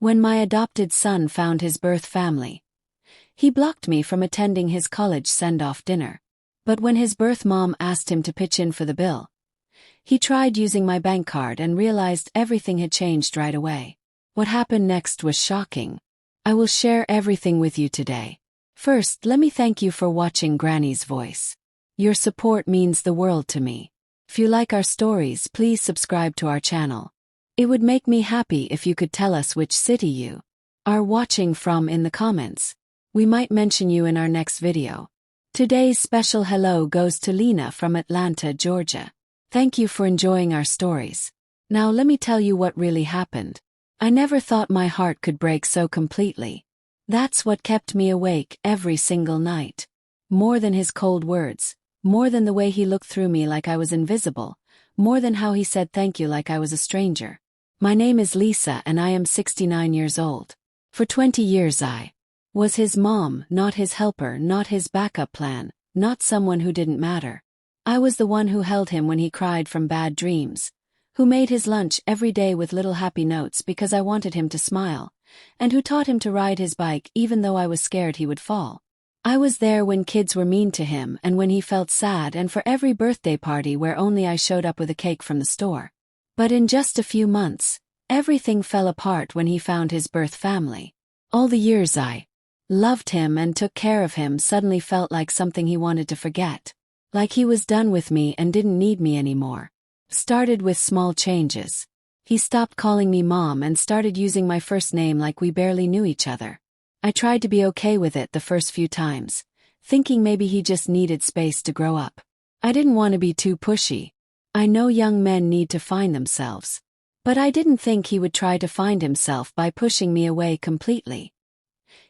When my adopted son found his birth family, he blocked me from attending his college send-off dinner. But when his birth mom asked him to pitch in for the bill, he tried using my bank card and realized everything had changed right away. What happened next was shocking. I will share everything with you today. First, let me thank you for watching Granny's Voice. Your support means the world to me. If you like our stories, please subscribe to our channel. It would make me happy if you could tell us which city you are watching from in the comments. We might mention you in our next video. Today's special hello goes to Lena from Atlanta, Georgia. Thank you for enjoying our stories. Now let me tell you what really happened. I never thought my heart could break so completely. That's what kept me awake every single night. More than his cold words, more than the way he looked through me like I was invisible, more than how he said thank you like I was a stranger. My name is Lisa and I am 69 years old. For 20 years I was his mom, not his helper, not his backup plan, not someone who didn't matter. I was the one who held him when he cried from bad dreams, who made his lunch every day with little happy notes because I wanted him to smile, and who taught him to ride his bike even though I was scared he would fall. I was there when kids were mean to him and when he felt sad, and for every birthday party where only I showed up with a cake from the store. But in just a few months, everything fell apart when he found his birth family. All the years I loved him and took care of him suddenly felt like something he wanted to forget. Like he was done with me and didn't need me anymore. Started with small changes. He stopped calling me mom and started using my first name like we barely knew each other. I tried to be okay with it the first few times, thinking maybe he just needed space to grow up. I didn't want to be too pushy. I know young men need to find themselves. But I didn't think he would try to find himself by pushing me away completely.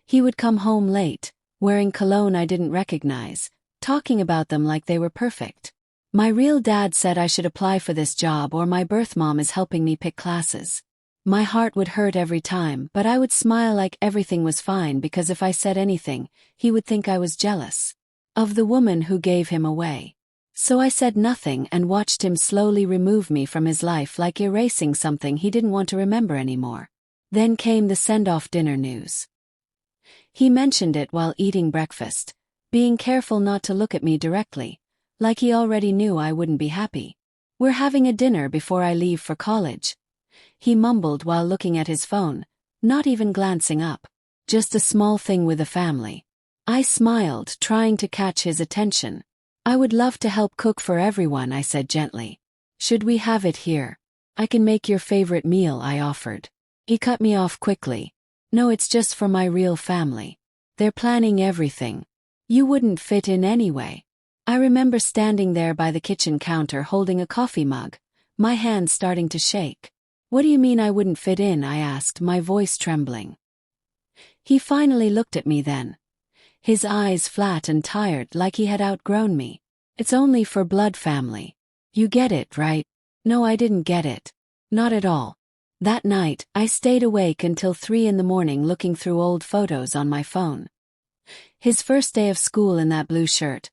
He would come home late, wearing cologne I didn't recognize, talking about them like they were perfect. My real dad said I should apply for this job or my birth mom is helping me pick classes. My heart would hurt every time, but I would smile like everything was fine because if I said anything, he would think I was jealous of the woman who gave him away. So I said nothing and watched him slowly remove me from his life like erasing something he didn't want to remember anymore. Then came the send-off dinner news. He mentioned it while eating breakfast, being careful not to look at me directly, like he already knew I wouldn't be happy. "We're having a dinner before I leave for college," he mumbled while looking at his phone, not even glancing up. "Just a small thing with the family." I smiled, trying to catch his attention. "I would love to help cook for everyone," I said gently. "Should we have it here? I can make your favorite meal," I offered. He cut me off quickly. "No, it's just for my real family. They're planning everything. You wouldn't fit in anyway." I remember standing there by the kitchen counter holding a coffee mug, my hands starting to shake. "What do you mean I wouldn't fit in?" I asked, my voice trembling. He finally looked at me then, his eyes flat and tired like he had outgrown me. "It's only for blood family. You get it, right?" No, I didn't get it. Not at all. That night, I stayed awake until 3 in the morning looking through old photos on my phone. His first day of school in that blue shirt.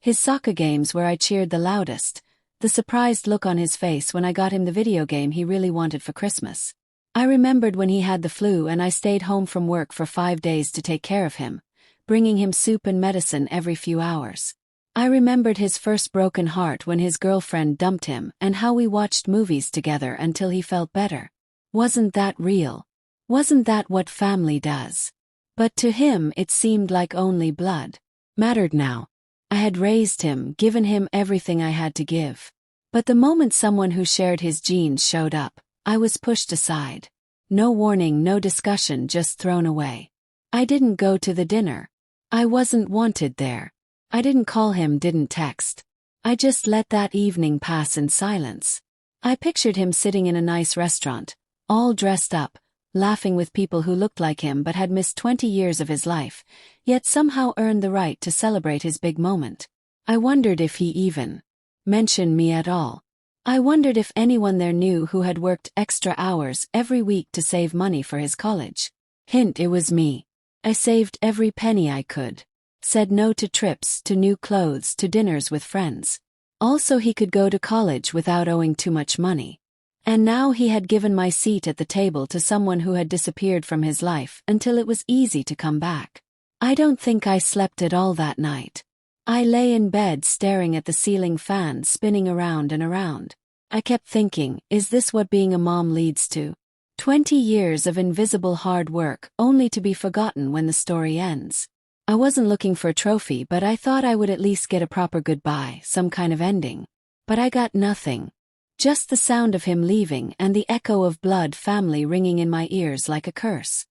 His soccer games where I cheered the loudest. The surprised look on his face when I got him the video game he really wanted for Christmas. I remembered when he had the flu and I stayed home from work for 5 days to take care of him, bringing him soup and medicine every few hours. I remembered his first broken heart when his girlfriend dumped him and how we watched movies together until he felt better. Wasn't that real? Wasn't that what family does? But to him it seemed like only blood mattered now. I had raised him, given him everything I had to give. But the moment someone who shared his genes showed up, I was pushed aside. No warning, no discussion, just thrown away. I didn't go to the dinner. I wasn't wanted there. I didn't call him, didn't text. I just let that evening pass in silence. I pictured him sitting in a nice restaurant, all dressed up, laughing with people who looked like him but had missed 20 years of his life, yet somehow earned the right to celebrate his big moment. I wondered if he even mentioned me at all. I wondered if anyone there knew who had worked extra hours every week to save money for his college. Hint, it was me. I saved every penny I could. Said no to trips, to new clothes, to dinners with friends. Also he could go to college without owing too much money. And now he had given my seat at the table to someone who had disappeared from his life until it was easy to come back. I don't think I slept at all that night. I lay in bed staring at the ceiling fan spinning around and around. I kept thinking, is this what being a mom leads to? 20 years of invisible hard work only to be forgotten when the story ends. I wasn't looking for a trophy, but I thought I would at least get a proper goodbye, some kind of ending. But I got nothing. Just the sound of him leaving and the echo of blood family ringing in my ears like a curse.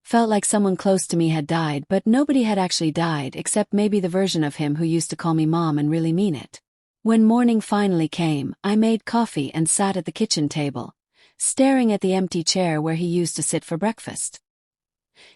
Felt like someone close to me had died, but nobody had actually died except maybe the version of him who used to call me mom and really mean it. When morning finally came, I made coffee and sat at the kitchen table, staring at the empty chair where he used to sit for breakfast.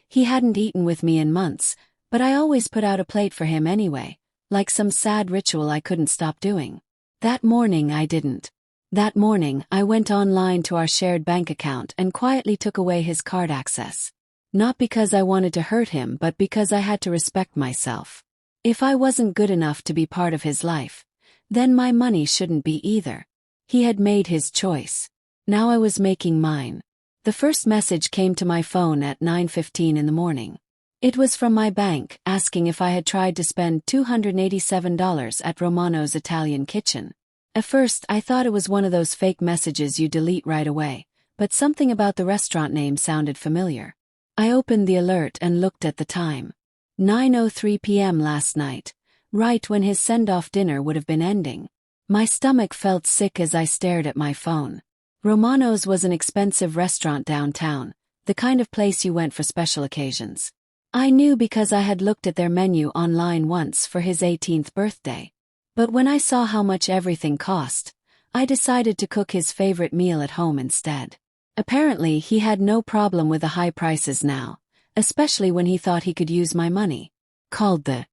He hadn't eaten with me in months, but I always put out a plate for him anyway, like some sad ritual I couldn't stop doing. That morning I didn't. That morning I went online to our shared bank account and quietly took away his card access. Not because I wanted to hurt him, but because I had to respect myself. If I wasn't good enough to be part of his life, then my money shouldn't be either. He had made his choice. Now I was making mine. The first message came to my phone at 9:15 in the morning. It was from my bank, asking if I had tried to spend $287 at Romano's Italian Kitchen. At first I thought it was one of those fake messages you delete right away, but something about the restaurant name sounded familiar. I opened the alert and looked at the time. 9:03 p.m. last night, right when his send-off dinner would have been ending. My stomach felt sick as I stared at my phone. Romano's was an expensive restaurant downtown, the kind of place you went for special occasions. I knew because I had looked at their menu online once for his 18th birthday. But when I saw how much everything cost, I decided to cook his favorite meal at home instead. Apparently he had no problem with the high prices now, especially when he thought he could use my money. Called the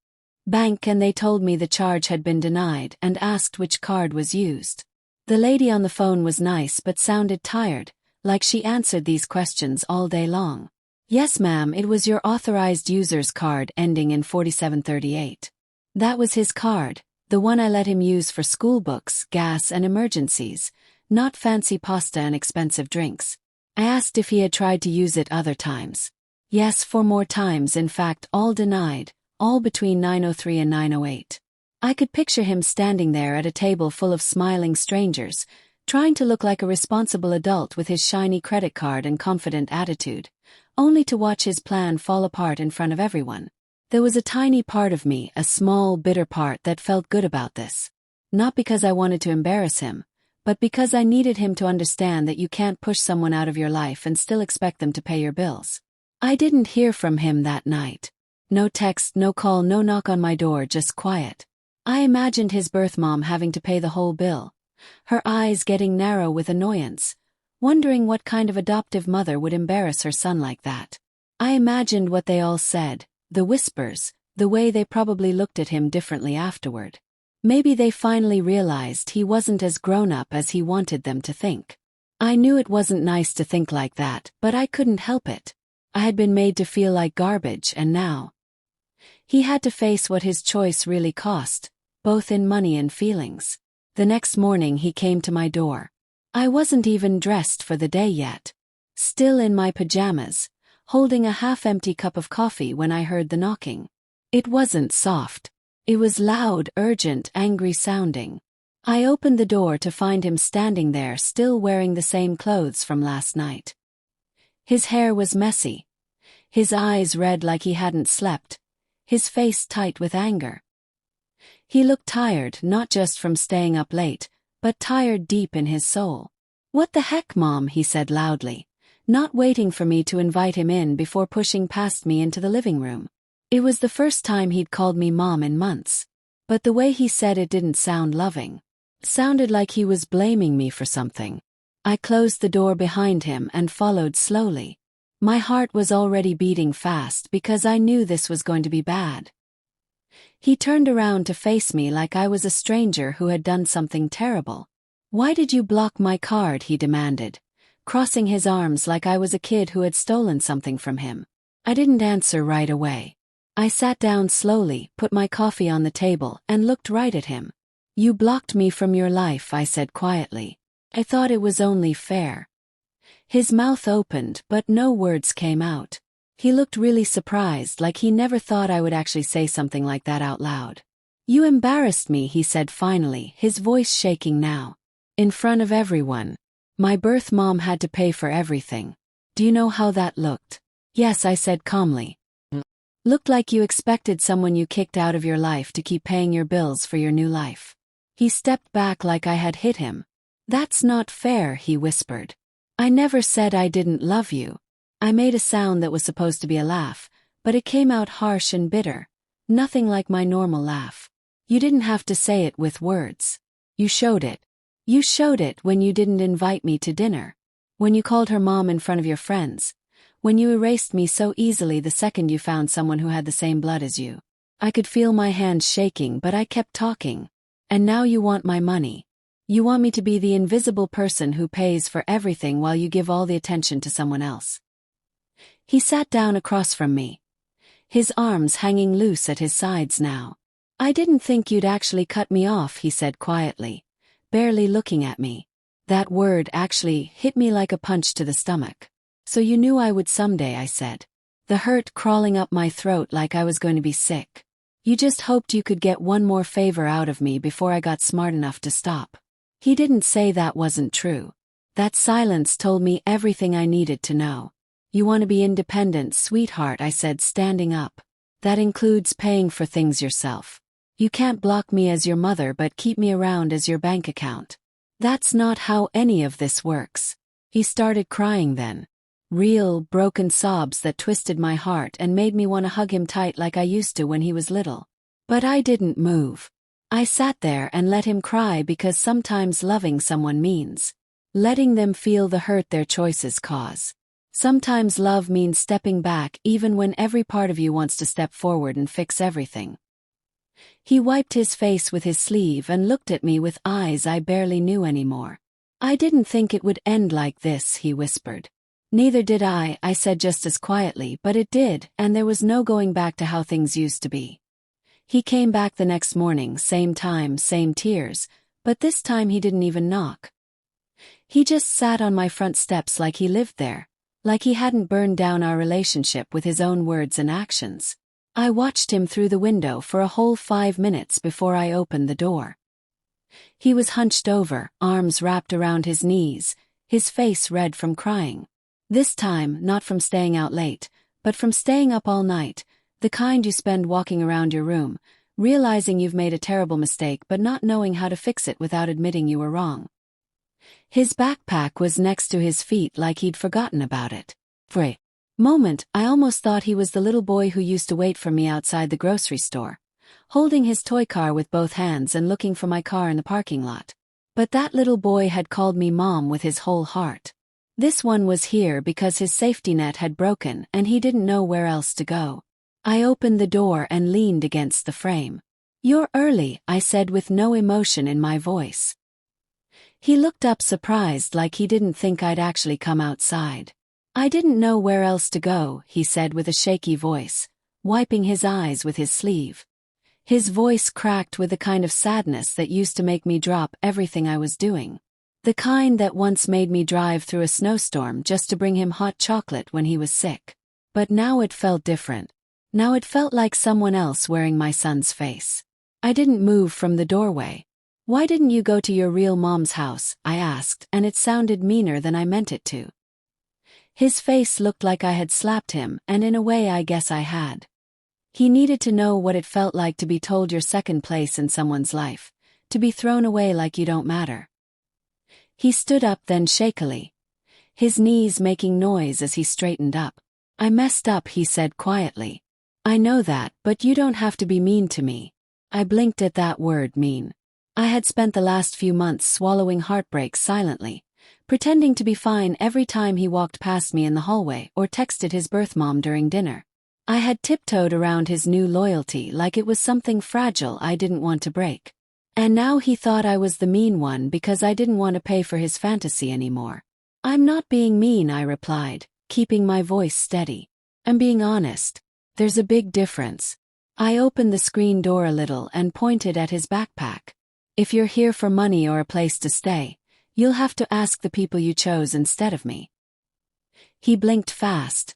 bank and they told me the charge had been denied and asked which card was used. The lady on the phone was nice but sounded tired, like she answered these questions all day long. Yes ma'am, it was your authorized user's card ending in 4738. That was his card, the one I let him use for school books, gas and emergencies, not fancy pasta and expensive drinks. I asked if he had tried to use it other times. Yes, 4 more times, in fact all denied, all between 9:03 and 9:08. I could picture him standing there at a table full of smiling strangers, trying to look like a responsible adult with his shiny credit card and confident attitude, only to watch his plan fall apart in front of everyone. There was a tiny part of me, a small, bitter part that felt good about this. Not because I wanted to embarrass him, but because I needed him to understand that you can't push someone out of your life and still expect them to pay your bills. I didn't hear from him that night. No text, no call, no knock on my door, just quiet. I imagined his birth mom having to pay the whole bill, her eyes getting narrow with annoyance, wondering what kind of adoptive mother would embarrass her son like that. I imagined what they all said. The whispers, the way they probably looked at him differently afterward. Maybe they finally realized he wasn't as grown-up as he wanted them to think. I knew it wasn't nice to think like that, but I couldn't help it. I had been made to feel like garbage, and now he had to face what his choice really cost, both in money and feelings. The next morning he came to my door. I wasn't even dressed for the day yet. Still in my pajamas, holding a half-empty cup of coffee when I heard the knocking. It wasn't soft. It was loud, urgent, angry-sounding. I opened the door to find him standing there still wearing the same clothes from last night. His hair was messy. His eyes red like he hadn't slept. His face tight with anger. He looked tired, not just from staying up late, but tired deep in his soul. "What the heck, Mom?" he said loudly, not waiting for me to invite him in before pushing past me into the living room. It was the first time he'd called me Mom in months, but the way he said it didn't sound loving. Sounded like he was blaming me for something. I closed the door behind him and followed slowly. My heart was already beating fast because I knew this was going to be bad. He turned around to face me like I was a stranger who had done something terrible. "Why did you block my card?" he demanded, crossing his arms like I was a kid who had stolen something from him. I didn't answer right away. I sat down slowly, put my coffee on the table, and looked right at him. "You blocked me from your life," I said quietly. I thought it was only fair. His mouth opened, but no words came out. He looked really surprised, like he never thought I would actually say something like that out loud. You embarrassed me, he said finally, his voice shaking now. In front of everyone. My birth mom had to pay for everything. Do you know how that looked? Yes, I said calmly. Looked like you expected someone you kicked out of your life to keep paying your bills for your new life. He stepped back like I had hit him. That's not fair, he whispered. I never said I didn't love you. I made a sound that was supposed to be a laugh, but it came out harsh and bitter. Nothing like my normal laugh. You didn't have to say it with words. You showed it. You showed it when you didn't invite me to dinner. When you called her mom in front of your friends. When you erased me so easily the second you found someone who had the same blood as you. I could feel my hands shaking, but I kept talking. And now you want my money. You want me to be the invisible person who pays for everything while you give all the attention to someone else. He sat down across from me. His arms hanging loose at his sides now. I didn't think you'd actually cut me off, he said quietly, barely looking at me. That word actually hit me like a punch to the stomach. So you knew I would someday, I said. The hurt crawling up my throat like I was going to be sick. You just hoped you could get one more favor out of me before I got smart enough to stop. He didn't say that wasn't true. That silence told me everything I needed to know. You want to be independent, sweetheart, I said, standing up. That includes paying for things yourself. You can't block me as your mother but keep me around as your bank account. That's not how any of this works. He started crying then. Real, broken sobs that twisted my heart and made me want to hug him tight like I used to when he was little. But I didn't move. I sat there and let him cry because sometimes loving someone means letting them feel the hurt their choices cause. Sometimes love means stepping back even when every part of you wants to step forward and fix everything. He wiped his face with his sleeve and looked at me with eyes I barely knew anymore. I didn't think it would end like this, he whispered. Neither did I said just as quietly, but it did, and there was no going back to how things used to be. He came back the next morning, same time, same tears, but this time he didn't even knock. He just sat on my front steps like he lived there, like he hadn't burned down our relationship with his own words and actions. I watched him through the window for a whole 5 minutes before I opened the door. He was hunched over, arms wrapped around his knees, his face red from crying. This time, not from staying out late, but from staying up all night, the kind you spend walking around your room, realizing you've made a terrible mistake but not knowing how to fix it without admitting you were wrong. His backpack was next to his feet like he'd forgotten about it. For a moment, I almost thought he was the little boy who used to wait for me outside the grocery store, holding his toy car with both hands and looking for my car in the parking lot. But that little boy had called me Mom with his whole heart. This one was here because his safety net had broken and he didn't know where else to go. I opened the door and leaned against the frame. You're early, I said with no emotion in my voice. He looked up surprised like he didn't think I'd actually come outside. I didn't know where else to go, he said with a shaky voice, wiping his eyes with his sleeve. His voice cracked with the kind of sadness that used to make me drop everything I was doing. The kind that once made me drive through a snowstorm just to bring him hot chocolate when he was sick. But now it felt different. Now it felt like someone else wearing my son's face. I didn't move from the doorway. Why didn't you go to your real mom's house? I asked, and it sounded meaner than I meant it to. His face looked like I had slapped him, and in a way I guess I had. He needed to know what it felt like to be told you're second place in someone's life, to be thrown away like you don't matter. He stood up then shakily, his knees making noise as he straightened up. I messed up, he said quietly. I know that, but you don't have to be mean to me. I blinked at that word, mean. I had spent the last few months swallowing heartbreak silently, pretending to be fine every time he walked past me in the hallway or texted his birth mom during dinner. I had tiptoed around his new loyalty like it was something fragile I didn't want to break. And now he thought I was the mean one because I didn't want to pay for his fantasy anymore. I'm not being mean, I replied, keeping my voice steady. I'm being honest. There's a big difference. I opened the screen door a little and pointed at his backpack. If you're here for money or a place to stay, You'll have to ask the people you chose instead of me. He blinked fast,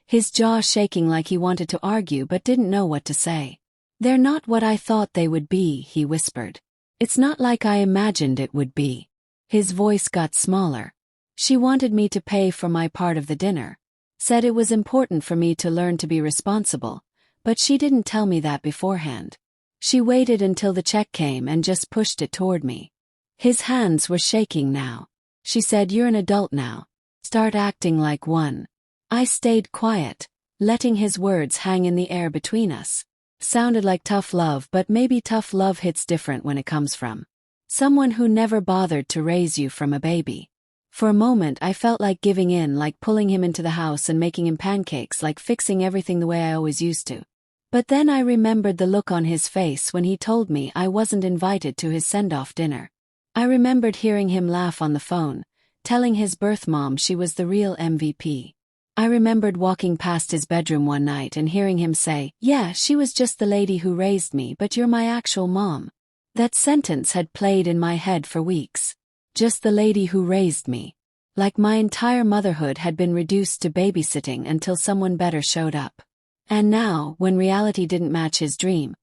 his jaw shaking like he wanted to argue but didn't know what to say. They're not what I thought they would be, he whispered. It's not like I imagined it would be. His voice got smaller. She wanted me to pay for my part of the dinner. Said it was important for me to learn to be responsible, but she didn't tell me that beforehand. She waited until the check came and just pushed it toward me. His hands were shaking now. She said, "You're an adult now. Start acting like one." I stayed quiet, letting his words hang in the air between us. Sounded like tough love, but maybe tough love hits different when it comes from someone who never bothered to raise you from a baby. For a moment I felt like giving in, like pulling him into the house and making him pancakes, like fixing everything the way I always used to. But then I remembered the look on his face when he told me I wasn't invited to his send-off dinner. I remembered hearing him laugh on the phone, telling his birth mom she was the real MVP. I remembered walking past his bedroom one night and hearing him say, "Yeah, she was just the lady who raised me, but you're my actual mom." That sentence had played in my head for weeks. Just the lady who raised me. Like my entire motherhood had been reduced to babysitting until someone better showed up. And now, when reality didn't match his dream,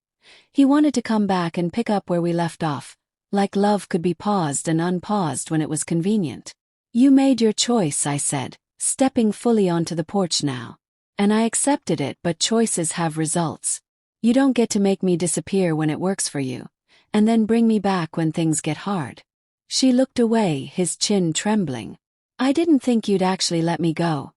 he wanted to come back and pick up where we left off, like love could be paused and unpaused when it was convenient. "You made your choice," I said, stepping fully onto the porch now. "And I accepted it, but choices have results. You don't get to make me disappear when it works for you, and then bring me back when things get hard." She looked away, his chin trembling. "I didn't think you'd actually let me go."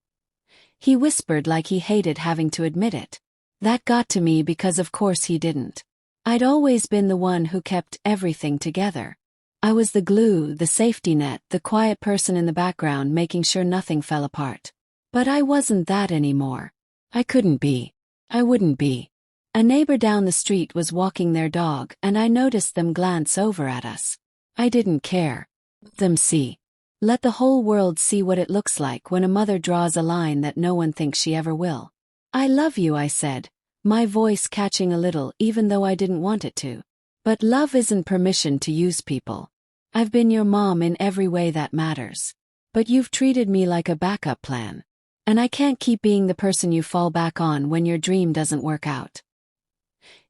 He whispered like he hated having to admit it. That got to me because of course he didn't. I'd always been the one who kept everything together. I was the glue, the safety net, the quiet person in the background making sure nothing fell apart. But I wasn't that anymore. I couldn't be. I wouldn't be. A neighbor down the street was walking their dog and I noticed them glance over at us. I didn't care. Let them see. Let the whole world see what it looks like when a mother draws a line that no one thinks she ever will. "I love you," I said, my voice catching a little even though I didn't want it to. "But love isn't permission to use people. I've been your mom in every way that matters. But you've treated me like a backup plan. And I can't keep being the person you fall back on when your dream doesn't work out."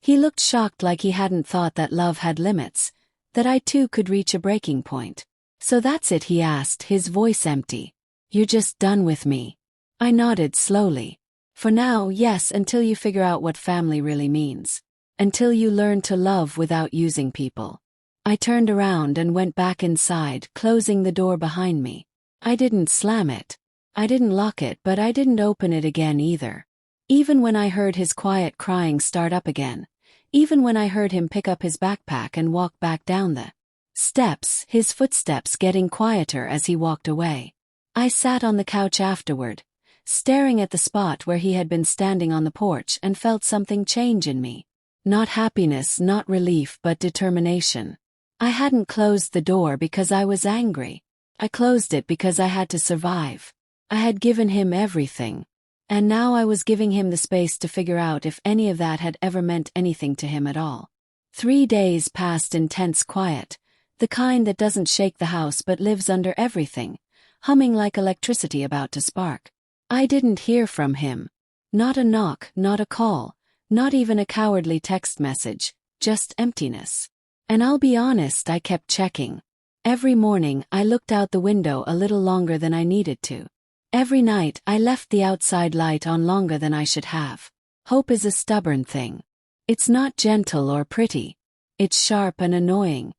He looked shocked, like he hadn't thought that love had limits, that I too could reach a breaking point. "So that's it?" he asked, his voice empty. "You're just done with me?" I nodded slowly. "For now, yes, until you figure out what family really means. Until you learn to love without using people." I turned around and went back inside, closing the door behind me. I didn't slam it. I didn't lock it, but I didn't open it again either. Even when I heard his quiet crying start up again, even when I heard him pick up his backpack and walk back down the steps, his footsteps getting quieter as he walked away. I sat on the couch afterward, staring at the spot where he had been standing on the porch, and felt something change in me. Not happiness, not relief, but determination. I hadn't closed the door because I was angry. I closed it because I had to survive. I had given him everything. And now I was giving him the space to figure out if any of that had ever meant anything to him at all. 3 days passed in tense quiet, the kind that doesn't shake the house but lives under everything, humming like electricity about to spark. I didn't hear from him. Not a knock, not a call, not even a cowardly text message, just emptiness. And I'll be honest, I kept checking. Every morning I looked out the window a little longer than I needed to. Every night I left the outside light on longer than I should have. Hope is a stubborn thing. It's not gentle or pretty. It's sharp and annoying,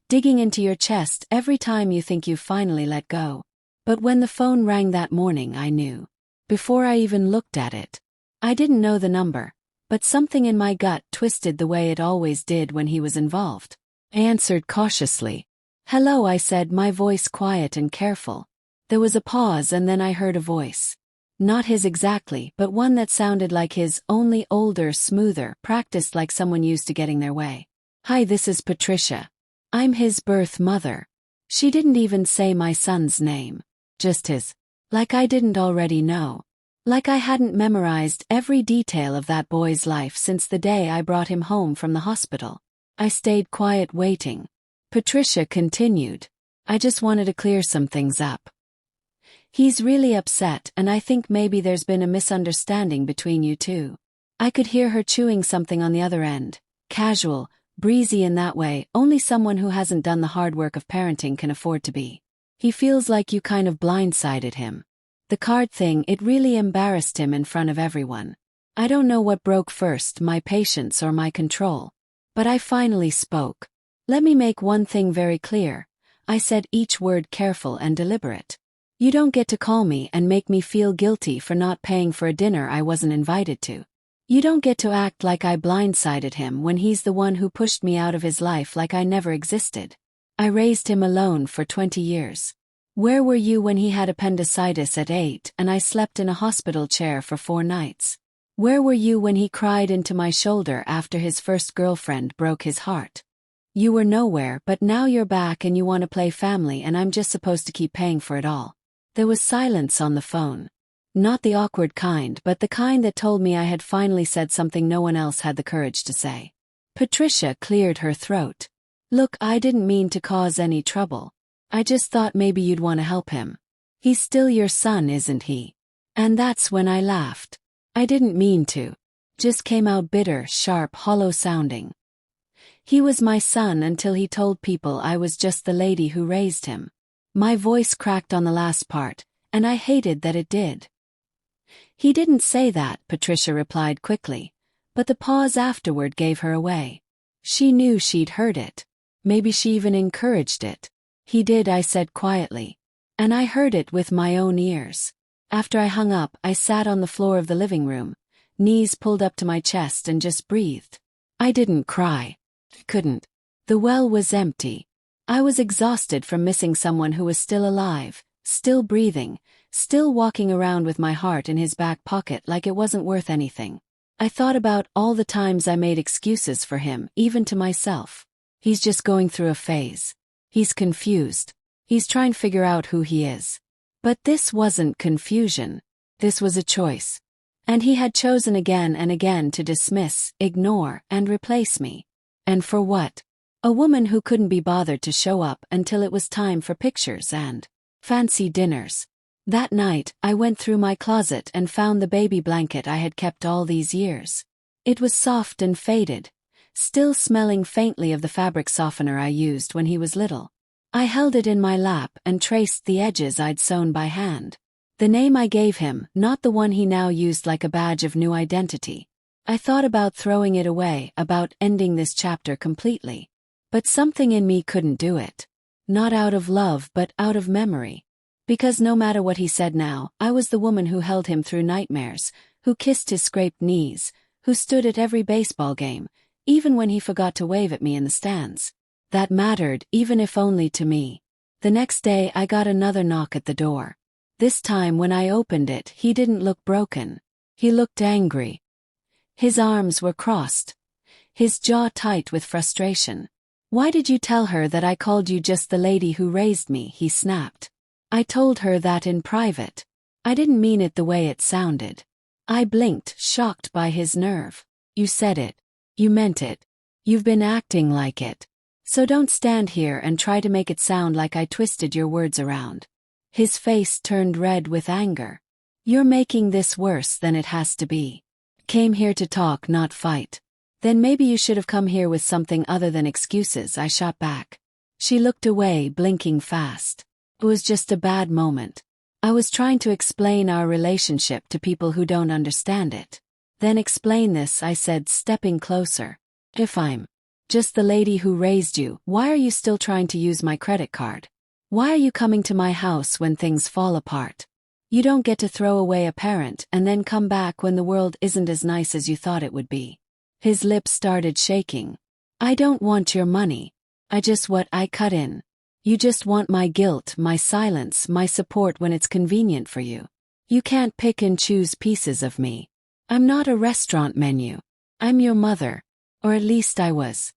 digging into your chest every time you think you've finally let go. But when the phone rang that morning, I knew. Before I even looked at it. I didn't know the number, but something in my gut twisted the way it always did when he was involved. I answered cautiously. "Hello," I said, my voice quiet and careful. There was a pause and then I heard a voice. Not his exactly, but one that sounded like his, only older, smoother, practiced, like someone used to getting their way. "Hi, this is Patricia. I'm his birth mother." She didn't even say my son's name. Just his. Like I didn't already know. Like I hadn't memorized every detail of that boy's life since the day I brought him home from the hospital. I stayed quiet, waiting. Patricia continued. I just wanted to clear some things up. He's really upset, and I think maybe there's been a misunderstanding between you two. I could hear her chewing something on the other end. Casual, breezy in that way only someone who hasn't done the hard work of parenting can afford to be. He feels like you kind of blindsided him. The card thing, it really embarrassed him in front of everyone. I don't know what broke first, my patience or my control. But I finally spoke. Let me make one thing very clear. I said each word careful and deliberate. You don't get to call me and make me feel guilty for not paying for a dinner I wasn't invited to. You don't get to act like I blindsided him when he's the one who pushed me out of his life like I never existed. I raised him alone for 20 years. Where were you when he had appendicitis at 8 and I slept in a hospital chair for 4 nights? Where were you when he cried into my shoulder after his first girlfriend broke his heart? You were nowhere, but now you're back and you want to play family and I'm just supposed to keep paying for it all. There was silence on the phone. Not the awkward kind, but the kind that told me I had finally said something no one else had the courage to say. Patricia cleared her throat. Look, I didn't mean to cause any trouble. I just thought maybe you'd want to help him. He's still your son, isn't he? And that's when I laughed. I didn't mean to. Just came out bitter, sharp, hollow sounding. He was my son until he told people I was just the lady who raised him. My voice cracked on the last part, and I hated that it did. He didn't say that, Patricia replied quickly, but the pause afterward gave her away. She knew she'd heard it. Maybe she even encouraged it. He did, I said quietly. And I heard it with my own ears. After I hung up, I sat on the floor of the living room, knees pulled up to my chest and just breathed. I didn't cry. Couldn't. The well was empty. I was exhausted from missing someone who was still alive, still breathing, still walking around with my heart in his back pocket like it wasn't worth anything. I thought about all the times I made excuses for him, even to myself. He's just going through a phase. He's confused. He's trying to figure out who he is. But this wasn't confusion. This was a choice. And he had chosen again and again to dismiss, ignore, and replace me. And for what? A woman who couldn't be bothered to show up until it was time for pictures and fancy dinners. That night, I went through my closet and found the baby blanket I had kept all these years. It was soft and faded, still smelling faintly of the fabric softener I used when he was little. I held it in my lap and traced the edges I'd sewn by hand. The name I gave him, not the one he now used like a badge of new identity. I thought about throwing it away, about ending this chapter completely. But something in me couldn't do it. Not out of love, but out of memory. Because no matter what he said now, I was the woman who held him through nightmares, who kissed his scraped knees, who stood at every baseball game, even when he forgot to wave at me in the stands. That mattered, even if only to me. The next day I got another knock at the door. This time when I opened it, he didn't look broken. He looked angry. His arms were crossed. His jaw tight with frustration. Why did you tell her that I called you just the lady who raised me? He snapped. I told her that in private. I didn't mean it the way it sounded. I blinked, shocked by his nerve. You said it. You meant it. You've been acting like it. So don't stand here and try to make it sound like I twisted your words around. His face turned red with anger. You're making this worse than it has to be. Came here to talk, not fight. Then maybe you should have come here with something other than excuses, I shot back. She looked away, blinking fast. It was just a bad moment. I was trying to explain our relationship to people who don't understand it. Then explain this, I said, stepping closer. If I'm just the lady who raised you, why are you still trying to use my credit card? Why are you coming to my house when things fall apart? You don't get to throw away a parent and then come back when the world isn't as nice as you thought it would be. His lips started shaking. I don't want your money. I just what I cut in. You just want my guilt, my silence, my support when it's convenient for you. You can't pick and choose pieces of me. I'm not a restaurant menu. I'm your mother. Or at least I was.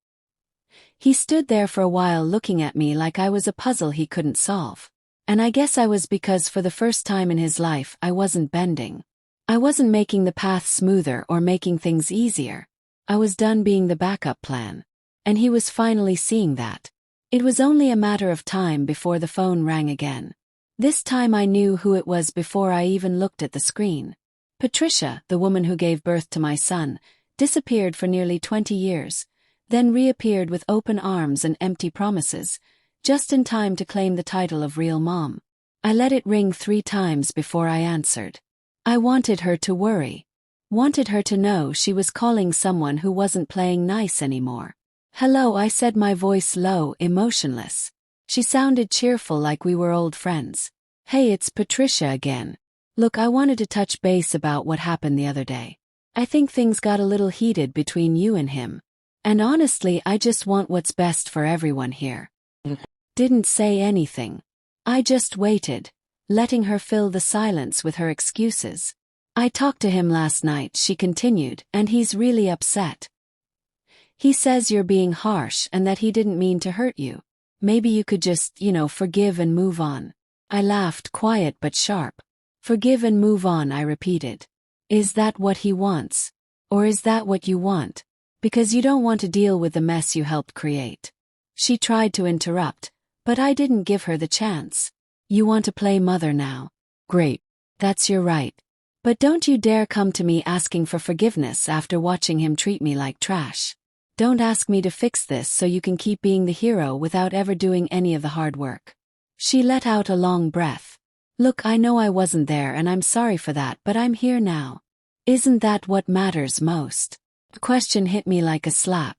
He stood there for a while looking at me like I was a puzzle he couldn't solve. And I guess I was, because for the first time in his life I wasn't bending. I wasn't making the path smoother or making things easier. I was done being the backup plan. And he was finally seeing that. It was only a matter of time before the phone rang again. This time I knew who it was before I even looked at the screen. Patricia, the woman who gave birth to my son, disappeared for nearly 20 years, then reappeared with open arms and empty promises, just in time to claim the title of real mom. I let it ring 3 times before I answered. I wanted her to worry. Wanted her to know she was calling someone who wasn't playing nice anymore. "Hello," I said, my voice low, emotionless. She sounded cheerful, like we were old friends. "Hey, it's Patricia again. Look, I wanted to touch base about what happened the other day. I think things got a little heated between you and him. And honestly, I just want what's best for everyone here." Didn't say anything. I just waited, letting her fill the silence with her excuses. "I talked to him last night," she continued, "and he's really upset. He says you're being harsh and that he didn't mean to hurt you. Maybe you could just, forgive and move on." I laughed, quiet but sharp. "Forgive and move on," I repeated. "Is that what he wants? Or is that what you want? Because you don't want to deal with the mess you helped create." She tried to interrupt, but I didn't give her the chance. "You want to play mother now? Great. That's your right. But don't you dare come to me asking for forgiveness after watching him treat me like trash. Don't ask me to fix this so you can keep being the hero without ever doing any of the hard work." She let out a long breath. "Look, I know I wasn't there and I'm sorry for that, but I'm here now. Isn't that what matters most?" The question hit me like a slap.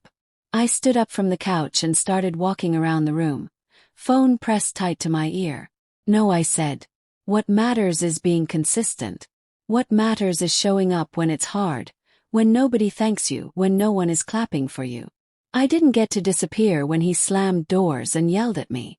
I stood up from the couch and started walking around the room, phone pressed tight to my ear. "No," I said. "What matters is being consistent. What matters is showing up when it's hard, when nobody thanks you, when no one is clapping for you." I didn't get to disappear when he slammed doors and yelled at me.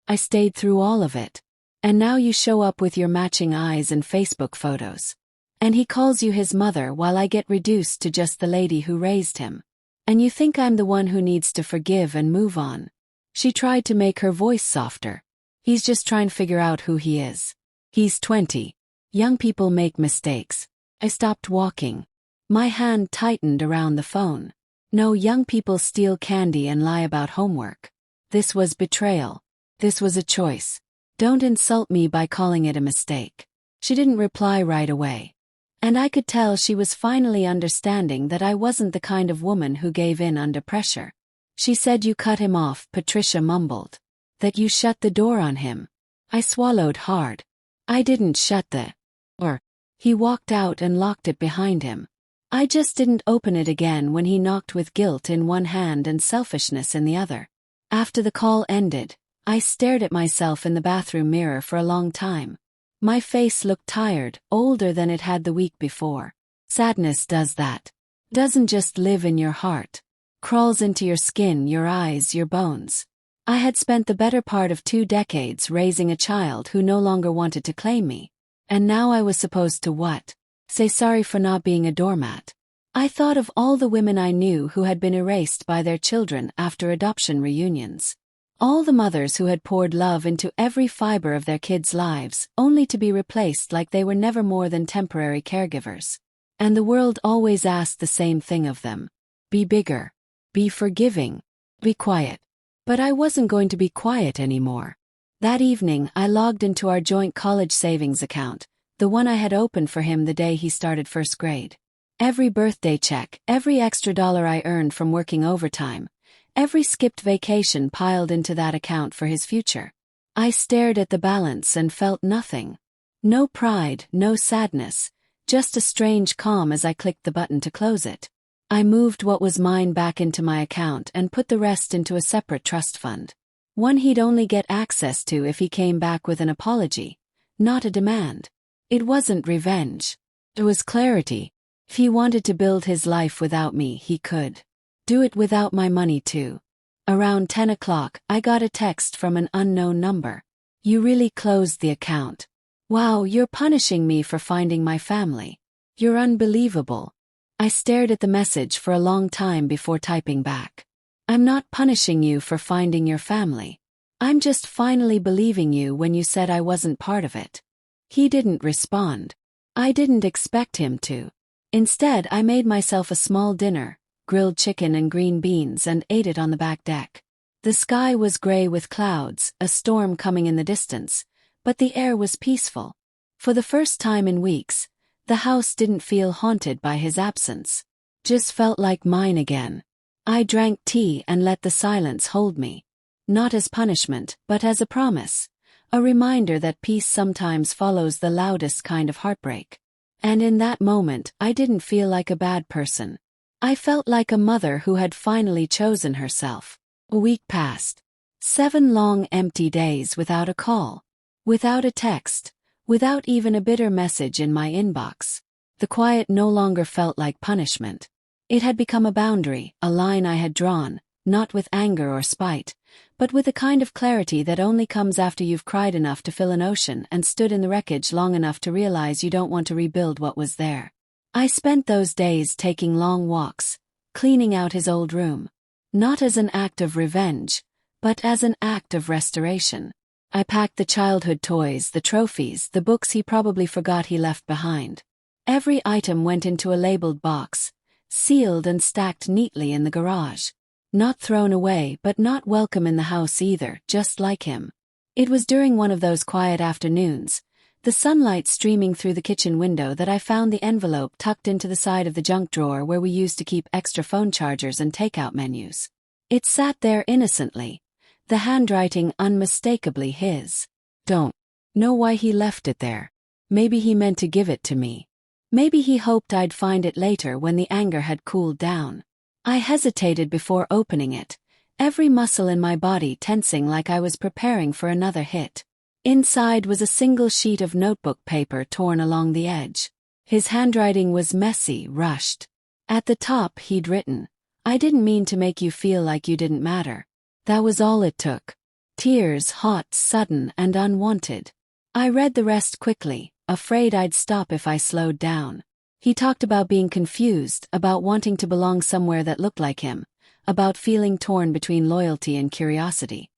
I stayed through all of it. And now you show up with your matching eyes and Facebook photos. And he calls you his mother while I get reduced to just the lady who raised him. And you think I'm the one who needs to forgive and move on." She tried to make her voice softer. "He's just trying to figure out who he is. He's 20. Young people make mistakes." I stopped walking. My hand tightened around the phone. "No, young people steal candy and lie about homework. This was betrayal. This was a choice. Don't insult me by calling it a mistake." She didn't reply right away. And I could tell she was finally understanding that I wasn't the kind of woman who gave in under pressure. She said, "You cut him off," Patricia mumbled. "That you shut the door on him." I swallowed hard. "I didn't shut the door. He walked out and locked it behind him. I just didn't open it again when he knocked with guilt in one hand and selfishness in the other." After the call ended, I stared at myself in the bathroom mirror for a long time. My face looked tired, older than it had the week before. Sadness does that. Doesn't just live in your heart. Crawls into your skin, your eyes, your bones. I had spent the better part of 2 decades raising a child who no longer wanted to claim me. And now I was supposed to what? Say sorry for not being a doormat. I thought of all the women I knew who had been erased by their children after adoption reunions. All the mothers who had poured love into every fiber of their kids' lives, only to be replaced like they were never more than temporary caregivers. And the world always asked the same thing of them. Be bigger. Be forgiving. Be quiet. But I wasn't going to be quiet anymore. That evening, I logged into our joint college savings account, the one I had opened for him the day he started first grade. Every birthday check, every extra dollar I earned from working overtime, every skipped vacation piled into that account for his future. I stared at the balance and felt nothing. No pride, no sadness, just a strange calm as I clicked the button to close it. I moved what was mine back into my account and put the rest into a separate trust fund. One he'd only get access to if he came back with an apology, not a demand. It wasn't revenge. It was clarity. If he wanted to build his life without me, he could. Do it without my money too. Around 10 o'clock, I got a text from an unknown number. "You really closed the account. Wow, you're punishing me for finding my family. You're unbelievable." I stared at the message for a long time before typing back. "I'm not punishing you for finding your family. I'm just finally believing you when you said I wasn't part of it." He didn't respond. I didn't expect him to. Instead, I made myself a small dinner, grilled chicken and green beans, and ate it on the back deck. The sky was gray with clouds, a storm coming in the distance, but the air was peaceful. For the first time in weeks, the house didn't feel haunted by his absence. Just felt like mine again. I drank tea and let the silence hold me. Not as punishment, but as a promise. A reminder that peace sometimes follows the loudest kind of heartbreak. And in that moment, I didn't feel like a bad person. I felt like a mother who had finally chosen herself. A week passed. 7 long empty days without a call. Without a text. Without even a bitter message in my inbox. The quiet no longer felt like punishment. It had become a boundary, a line I had drawn, not with anger or spite, but with a kind of clarity that only comes after you've cried enough to fill an ocean and stood in the wreckage long enough to realize you don't want to rebuild what was there. I spent those days taking long walks, cleaning out his old room. Not as an act of revenge, but as an act of restoration. I packed the childhood toys, the trophies, the books he probably forgot he left behind. Every item went into a labeled box, sealed and stacked neatly in the garage. Not thrown away, but not welcome in the house either, just like him. It was during one of those quiet afternoons, the sunlight streaming through the kitchen window, that I found the envelope tucked into the side of the junk drawer where we used to keep extra phone chargers and takeout menus. It sat there innocently, the handwriting unmistakably his. Don't know why he left it there. Maybe he meant to give it to me. Maybe he hoped I'd find it later when the anger had cooled down. I hesitated before opening it, every muscle in my body tensing like I was preparing for another hit. Inside was a single sheet of notebook paper torn along the edge. His handwriting was messy, rushed. At the top he'd written, "I didn't mean to make you feel like you didn't matter." That was all it took. Tears, hot, sudden, and unwanted. I read the rest quickly, afraid I'd stop if I slowed down. He talked about being confused, about wanting to belong somewhere that looked like him, about feeling torn between loyalty and curiosity.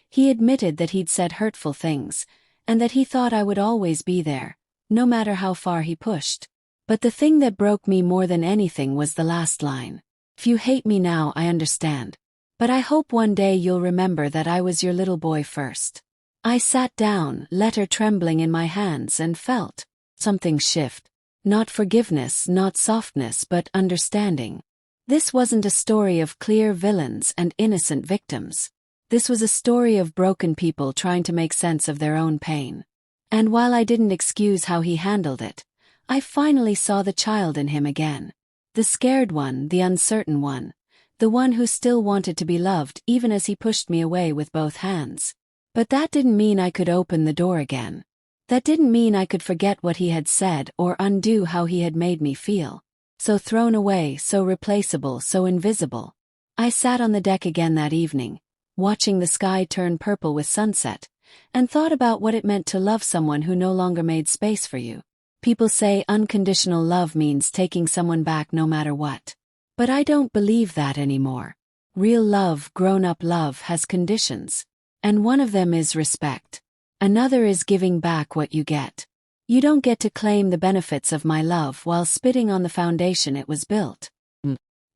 He admitted that he'd said hurtful things, and that he thought I would always be there, no matter how far he pushed. But the thing that broke me more than anything was the last line. "If you hate me now, I understand. But I hope one day you'll remember that I was your little boy first." I sat down, letter trembling in my hands, and felt something shift. Not forgiveness, not softness, but understanding. This wasn't a story of clear villains and innocent victims. This was a story of broken people trying to make sense of their own pain. And while I didn't excuse how he handled it, I finally saw the child in him again. The scared one, the uncertain one. The one who still wanted to be loved even as he pushed me away with both hands. But that didn't mean I could open the door again. That didn't mean I could forget what he had said or undo how he had made me feel. So thrown away, so replaceable, so invisible. I sat on the deck again that evening, watching the sky turn purple with sunset, and thought about what it meant to love someone who no longer made space for you. People say unconditional love means taking someone back no matter what. But I don't believe that anymore. Real love, grown-up love, has conditions. And one of them is respect. Another is giving back what you get. You don't get to claim the benefits of my love while spitting on the foundation it was built.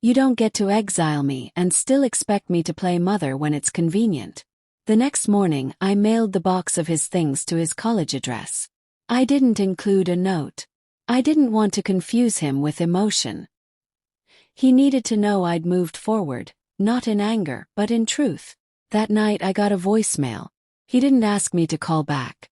You don't get to exile me and still expect me to play mother when it's convenient. The next morning, I mailed the box of his things to his college address. I didn't include a note. I didn't want to confuse him with emotion. He needed to know I'd moved forward, not in anger, but in truth. That night I got a voicemail. He didn't ask me to call back.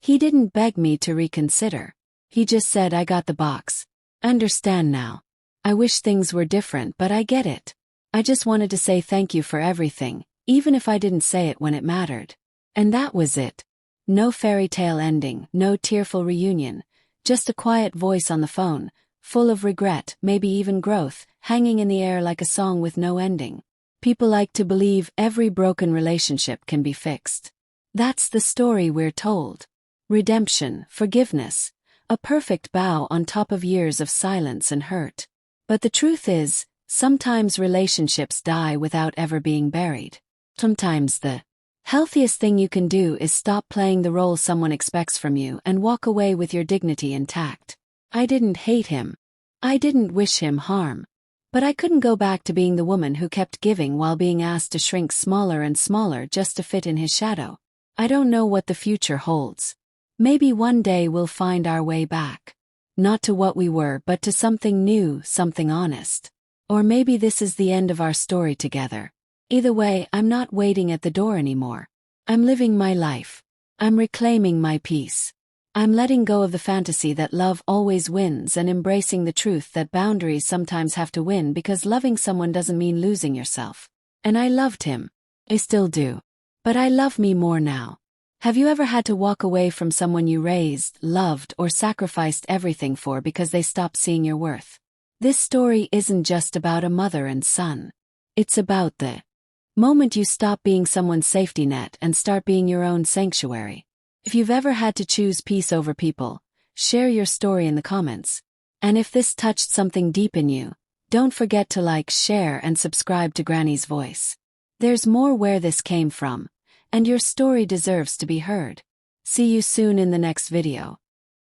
He didn't beg me to reconsider. He just said, "I got the box. Understand now. I wish things were different, but I get it. I just wanted to say thank you for everything, even if I didn't say it when it mattered." And that was it. No fairy tale ending, no tearful reunion, just a quiet voice on the phone, full of regret, maybe even growth, hanging in the air like a song with no ending. People like to believe every broken relationship can be fixed. That's the story we're told. Redemption, forgiveness, a perfect bow on top of years of silence and hurt. But the truth is, sometimes relationships die without ever being buried. Sometimes the healthiest thing you can do is stop playing the role someone expects from you and walk away with your dignity intact. I didn't hate him. I didn't wish him harm. But I couldn't go back to being the woman who kept giving while being asked to shrink smaller and smaller just to fit in his shadow. I don't know what the future holds. Maybe one day we'll find our way back. Not to what we were, but to something new, something honest. Or maybe this is the end of our story together. Either way, I'm not waiting at the door anymore. I'm living my life. I'm reclaiming my peace. I'm letting go of the fantasy that love always wins and embracing the truth that boundaries sometimes have to win, because loving someone doesn't mean losing yourself. And I loved him. I still do. But I love me more now. Have you ever had to walk away from someone you raised, loved, or sacrificed everything for because they stopped seeing your worth? This story isn't just about a mother and son. It's about the moment you stop being someone's safety net and start being your own sanctuary. If you've ever had to choose peace over people, share your story in the comments. And if this touched something deep in you, don't forget to like, share, and subscribe to Granny's Voice. There's more where this came from, and your story deserves to be heard. See you soon in the next video.